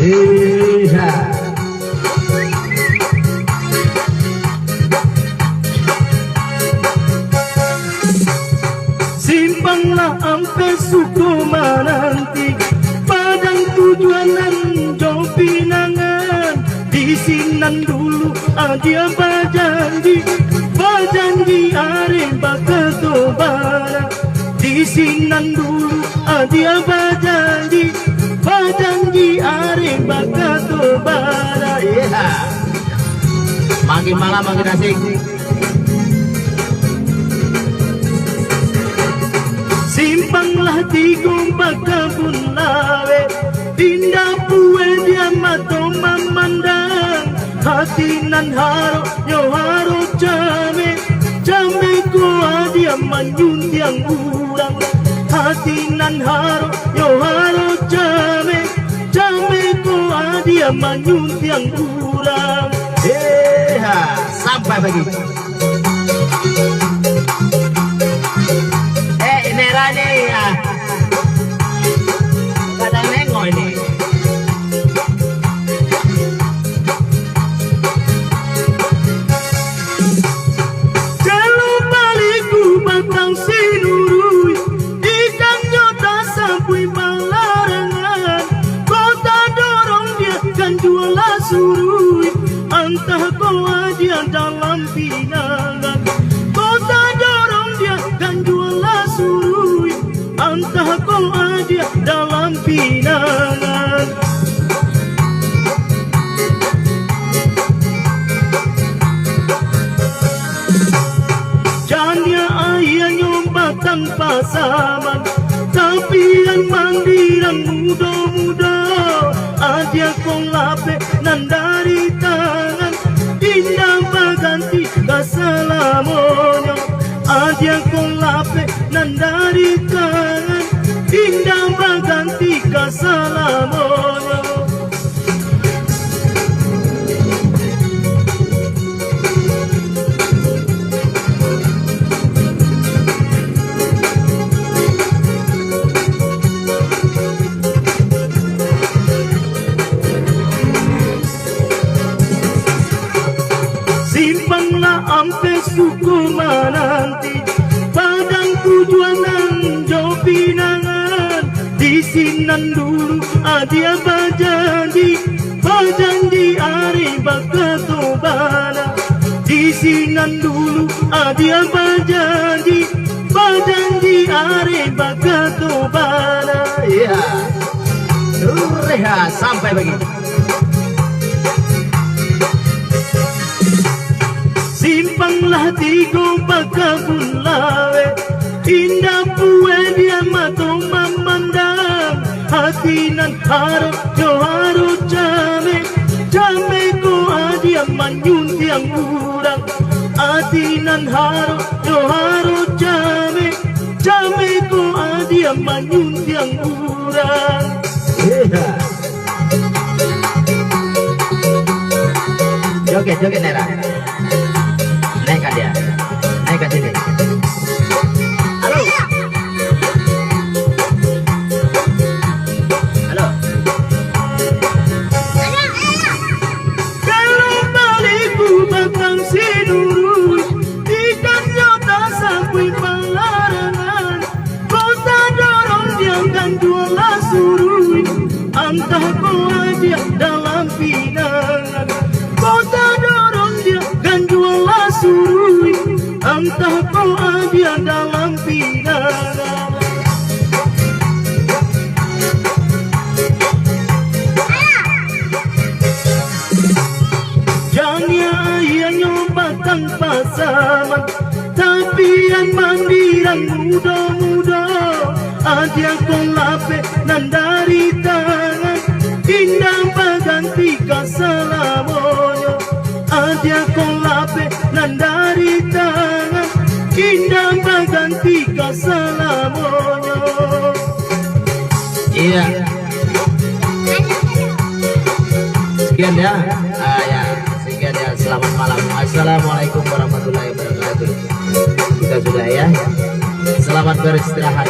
Iya. Simpanglah ampe suku menanti, padang tujuanan jauh pinangan. Di sinan dulu dia berjanji, berjanji are baketobara. Di sinan dulu dia berjanji, berjanji are baketobara. Iya. Makin malam makin asik. Simpanglah tigung bakabun lawe, indah pue dia mato memandang. Hati nan haro yo haro jame, jame ko dia manyuntiang urang. Hati nan haro yo haro jame, jame ko dia manyuntiang urang. Sampai pagi. Nih ya, kadang nengok ini. Kalau baliku batang sinurui, ikan nyota sampai balarangan. Kota dorong dia kan jual surui, entah kau dia dalam pinangan. Kota dorong dia kan jual surui, entah kau ada dalam pinangan. Janya ayahnya batang pasaman, tapi yang mandiran muda-muda. Ada kau lape nan dari tangan, indah baganti kasalamonyo. Ada kau lape nan dari tangan, indah baganti kasalamonyo. Simpanglah ampe suku menanti, padang tujuanan jauh pinangan. Di sinan dulu dia berjanji, berjanji are baketobana. Di sinan dulu dia berjanji, berjanji are baketobana. Iya. Reha sampai pagi. Simpanglah tigo bakabun lawe, indah pue dia mato memandang. Hati nan haro yo haro jame, jame ko dia manyuntiang urang. Hati nan haro yo haro jame, jame ko dia manyuntiang urang. Joget joget Nera. Naikkan dia, naikkan sini. Halo, halo. Kalau baliku batang sinurui, ikan nyota sampai balarangan. Kota dorong dia kan jual surui, entah kau aja dalam pinangan. Kota dorong dia kan jual surui, entah kau ada dalam pinangan. Janya ayahnya batang pasaman, tapi yang mandiran muda-muda. Ada kau lape nan dari tangan, indah baganti kasalamonyo. Ada kau lape nan dari tangan, indah baganti kasalamonyo. Iya. Sekian ya. Ya. Sekian ya. Selamat malam. Assalamualaikum warahmatullahi wabarakatuh. Kita sudah ya. Selamat beristirahat.